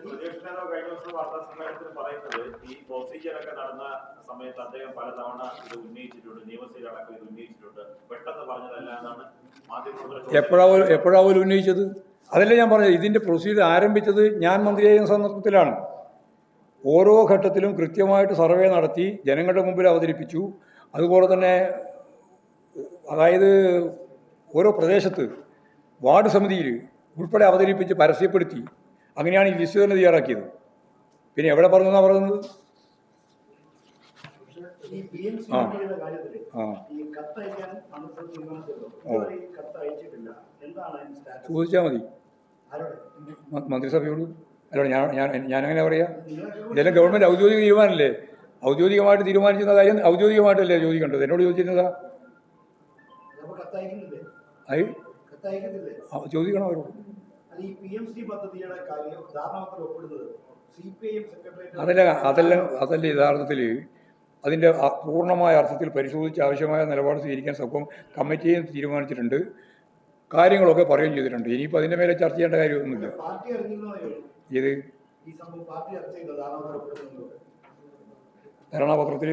പ്രതിപക്ഷ നേതാവ് കഴിഞ്ഞ ദിവസം വാർത്താ സമ്മേളനത്തിൽ പറയുന്നത് ഈ പ്രൊസീജിയറൊക്കെ നടന്ന സമയത്ത് അദ്ദേഹം പലതവണ ഇത് ഉന്നയിച്ചിട്ടുണ്ട്, നിയമസഭയിലടക്കം ഇത് ഉന്നയിച്ചിട്ടുണ്ട്, പെട്ടെന്ന് പറഞ്ഞതല്ല എന്നാണ് മാധ്യമപ്രവർത്തകർ. എപ്പോഴാവും ഉന്നയിച്ചത്? അതല്ലേ ഞാൻ പറഞ്ഞത്. ഇതിൻ്റെ പ്രൊസീജിയർ ആരംഭിച്ചത് ഞാൻ മന്ത്രിയായ സന്ദർഭത്തിലാണ്. ഓരോ ഘട്ടത്തിലും കൃത്യമായിട്ട് സർവേ നടത്തി ജനങ്ങളുടെ മുമ്പിൽ അവതരിപ്പിച്ചു. അതുപോലെ തന്നെ അതായത് ഓരോ പ്രദേശത്ത് വാർഡ് സമിതിയിൽ ഉൾപ്പെടെ അവതരിപ്പിച്ച് പരസ്യപ്പെടുത്തി. അങ്ങനെയാണ് ഈ ലിസ്റ്റ് തന്നെ തയ്യാറാക്കിയത്. പിന്നെ എവിടെ പറഞ്ഞെന്നാണ് പറയുന്നത്? ചോദിച്ചാൽ മതി മന്ത്രിസഭയോട്. അല്ല ഞാനങ്ങനെ പറയാം? ഇതെല്ലാം ഗവൺമെൻറ് ഔദ്യോഗിക തീരുമാനമല്ലേ? ഔദ്യോഗികമായിട്ട് തീരുമാനിക്കുന്ന കാര്യം ഔദ്യോഗികമായിട്ടല്ലേ ചോദിക്കേണ്ടത്? എന്നോട് ചോദിച്ചിരുന്നതാ? ചോദിക്കണം അവരോട്. അതല്ല യഥാർത്ഥത്തിൽ അതിൻ്റെ പൂർണ്ണമായ അർത്ഥത്തിൽ പരിശോധിച്ച് ആവശ്യമായ നിലപാട് സ്വീകരിക്കാൻ സഭം കമ്മിറ്റിയെ തീരുമാനിച്ചിട്ടുണ്ട്. കാര്യങ്ങളൊക്കെ പറയുകയും ചെയ്തിട്ടുണ്ട്. ഇനിയിപ്പോൾ അതിൻ്റെ മേലെ ചർച്ച ചെയ്യേണ്ട കാര്യമൊന്നുമില്ല. ഇത് ധാരണാപത്രത്തിൽ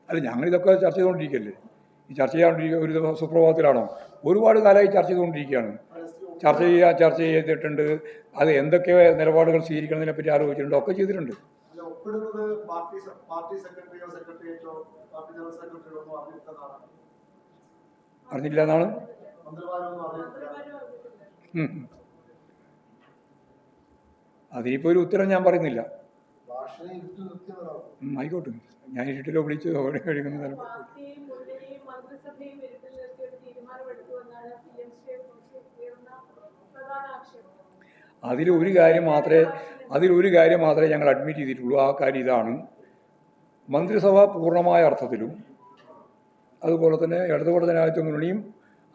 അല്ല, ഞങ്ങളിതൊക്കെ ചർച്ച ചെയ്തുകൊണ്ടിരിക്കുകയല്ലേ. ഈ ചർച്ച ചെയ്യാണ്ടിരിക്കുക ഒരു ദിവസം സുപ്രഭാതത്തിലാണോ? ഒരുപാട് കാലമായി ചർച്ച ചെയ്തുകൊണ്ടിരിക്കുകയാണ്. ചർച്ച ചെയ്തിട്ടുണ്ട്. അത് എന്തൊക്കെ നിലപാടുകൾ സ്വീകരിക്കുന്നതിനെ പറ്റി ആലോചിച്ചിട്ടുണ്ട്, ഒക്കെ ചെയ്തിട്ടുണ്ട്. അറിഞ്ഞില്ല എന്നാണ്. അതിനിപ്പോൾ ഒരു ഉത്തരം ഞാൻ പറയുന്നില്ല. ആയിക്കോട്ടെ, ഞാൻ ഇരുട്ടിലോ വിളിച്ച് കഴിക്കുന്ന അതിലൊരു കാര്യം മാത്രമേ ഞങ്ങൾ അഡ്മിറ്റ് ചെയ്തിട്ടുള്ളൂ. ആ കാര്യം ഇതാണ്: മന്ത്രിസഭ പൂർണ്ണമായ അർത്ഥത്തിലും അതുപോലെ തന്നെ ഇടതുപക്ഷ ജനാധിപത്യ മുന്നണിയും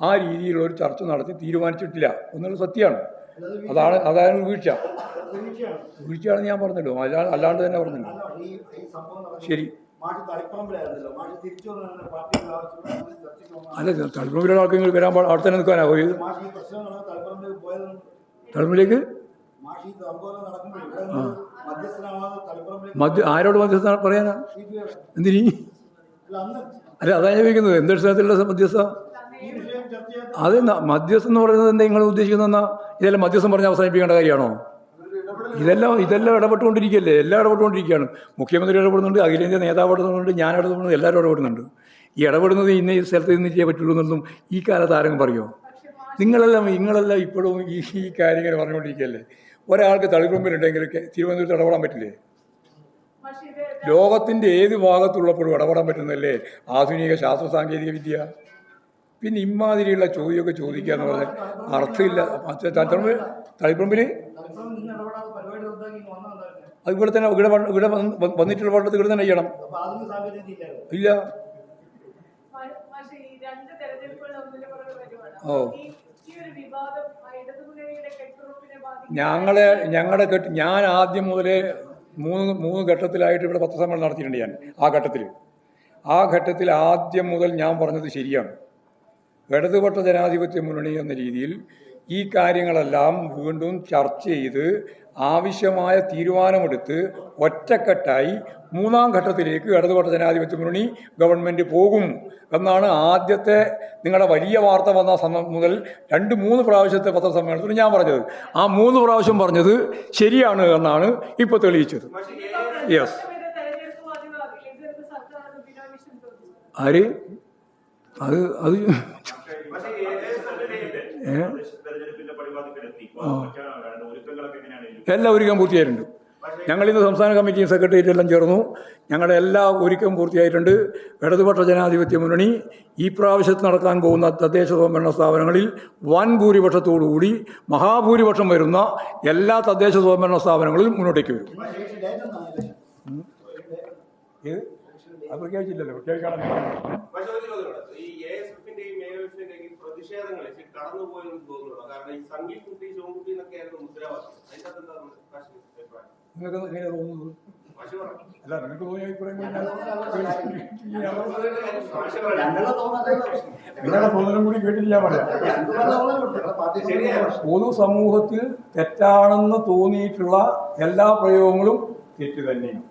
ആ രീതിയിലുള്ള ഒരു ചർച്ച നടത്തി തീരുമാനിച്ചിട്ടില്ല എന്നുള്ള സത്യമാണ്. അതാണ് വീഴ്ചയാണെന്ന് ഞാൻ പറഞ്ഞല്ലോ. അല്ലാണ്ട് തന്നെ പറഞ്ഞല്ലോ. ശരി. അല്ല, തളിപ്പറമ്പിലുള്ള ആൾക്കാർ വരാൻ അവിടെ തന്നെ നിൽക്കാനാ പോയത്? തളിപ്പറമ്പിലേക്ക് ആരോട് മധ്യസ്ഥ പറയാനാ? എന്തിനീ? അല്ല, അതാണ് ഞാൻ ചോദിക്കുന്നത്. എന്തടിസ്ഥാനത്തിലുള്ള മധ്യസ്ഥ? അത് മധ്യസ്ഥം എന്ന് പറയുന്നത് എന്താ നിങ്ങൾ ഉദ്ദേശിക്കുന്നതെന്നാ? ഇതെല്ലാം മധ്യസ്ഥം പറഞ്ഞ് അവസാനിപ്പിക്കേണ്ട കാര്യമാണോ? ഇതെല്ലാം ഇടപെട്ടുകൊണ്ടിരിക്കുകയല്ലേ. എല്ലാം ഇടപെട്ടുകൊണ്ടിരിക്കുകയാണ്. മുഖ്യമന്ത്രി ഇടപെടുന്നുണ്ട്, അഖിലേന്ത്യാ നേതാവ് ഇടപെടുന്നുണ്ട്, ഞാൻ ഇടപെടുന്നുണ്ട്, എല്ലാവരും ഇടപെടുന്നുണ്ട്. ഈ ഇടപെടുന്നത് ഇന്ന ഈ സ്ഥലത്ത് നിന്ന് ചെയ്യാൻ പറ്റുള്ളൂ എന്നൊന്നും ഈ കാലത്ത് ആരെങ്കിലും പറയുമോ? നിങ്ങളെല്ലാം ഇപ്പോഴും ഈ കാര്യങ്ങൾ പറഞ്ഞുകൊണ്ടിരിക്കുകയല്ലേ. ഒരാൾക്ക് തളിപ്പറമ്പിലുണ്ടെങ്കിൽ തിരുവനന്തപുരത്ത് ഇടപെടാൻ പറ്റില്ലേ? ലോകത്തിൻ്റെ ഏത് ഭാഗത്തുള്ളപ്പോഴും ഇടപെടാൻ പറ്റുന്നതല്ലേ ആധുനിക ശാസ്ത്ര സാങ്കേതിക വിദ്യ. പിന്നെ ഇമാതിരിയുള്ള ചോദ്യമൊക്കെ ചോദിക്കുക എന്ന് പറഞ്ഞാൽ അർത്ഥമില്ല. തളിപ്പറമ്പിൽ അത് ഇവിടെ തന്നെ ഇവിടെ വന്നിട്ടുള്ള പണ്ടത്ത് ഇവിടെ തന്നെ ചെയ്യണം. ഇല്ല. ഞാൻ ആദ്യം മുതലേ മൂന്ന് ഘട്ടത്തിലായിട്ട് ഇവിടെ പത്രസമ്മേളനം നടത്തിയിട്ടുണ്ട്. ആ ഘട്ടത്തിൽ ആദ്യം മുതൽ ഞാൻ പറഞ്ഞത് ശരിയാണ്. ഇടതുപക്ഷ ജനാധിപത്യ മുന്നണി എന്ന രീതിയിൽ ഈ കാര്യങ്ങളെല്ലാം വീണ്ടും ചർച്ച ചെയ്ത് ആവശ്യമായ തീരുമാനമെടുത്ത് ഒറ്റക്കെട്ടായി മൂന്നാം ഘട്ടത്തിലേക്ക് ഇടതുപക്ഷ ജനാധിപത്യ മുന്നണി ഗവൺമെൻറ് പോകും എന്നാണ് ആദ്യത്തെ നിങ്ങളുടെ വലിയ വാർത്ത വന്ന സമയം മുതൽ 2-3 പ്രാവശ്യത്തെ പത്രസമ്മേളനത്തിൽ ഞാൻ പറഞ്ഞത്. ആ 3 പ്രാവശ്യം പറഞ്ഞത് ശരിയാണ് എന്നാണ് ഇപ്പോൾ തെളിയിച്ചത്. യെസ്. ആര്? അത് എല്ലാം ഒരുക്കം പൂർത്തിയായിട്ടുണ്ട്. ഞങ്ങളിന്ന് സംസ്ഥാന കമ്മിറ്റിയും സെക്രട്ടേറിയറ്റ് എല്ലാം ചേർന്നു. ഞങ്ങളുടെ എല്ലാ ഒരുക്കം പൂർത്തിയായിട്ടുണ്ട്. ഇടതുപക്ഷ ജനാധിപത്യ മുന്നണി ഈ പ്രാവശ്യത്ത് നടക്കാൻ പോകുന്ന തദ്ദേശ സ്വയംഭരണ സ്ഥാപനങ്ങളിൽ വൻ ഭൂരിപക്ഷത്തോടുകൂടി മഹാഭൂരിപക്ഷം വരുന്ന എല്ലാ തദ്ദേശ സ്വയംഭരണ സ്ഥാപനങ്ങളിലും മുന്നോട്ടേക്ക് വരും. അത് പ്രഖ്യാപിച്ചില്ലല്ലോ. പ്രഖ്യാപിക്കണം. നിങ്ങൾക്ക് എങ്ങനെയാണ് തോന്നുന്നത്? അല്ല നിങ്ങൾക്ക് തോന്നിയ അഭിപ്രായം നിങ്ങളുടെ തോന്നലും കൂടി കേട്ടിട്ട് ഞാൻ പറയാം. പൊതുസമൂഹത്തിൽ തെറ്റാണെന്ന് തോന്നിയിട്ടുള്ള എല്ലാ പ്രയോഗങ്ങളും തെറ്റ് തന്നെയാണ്.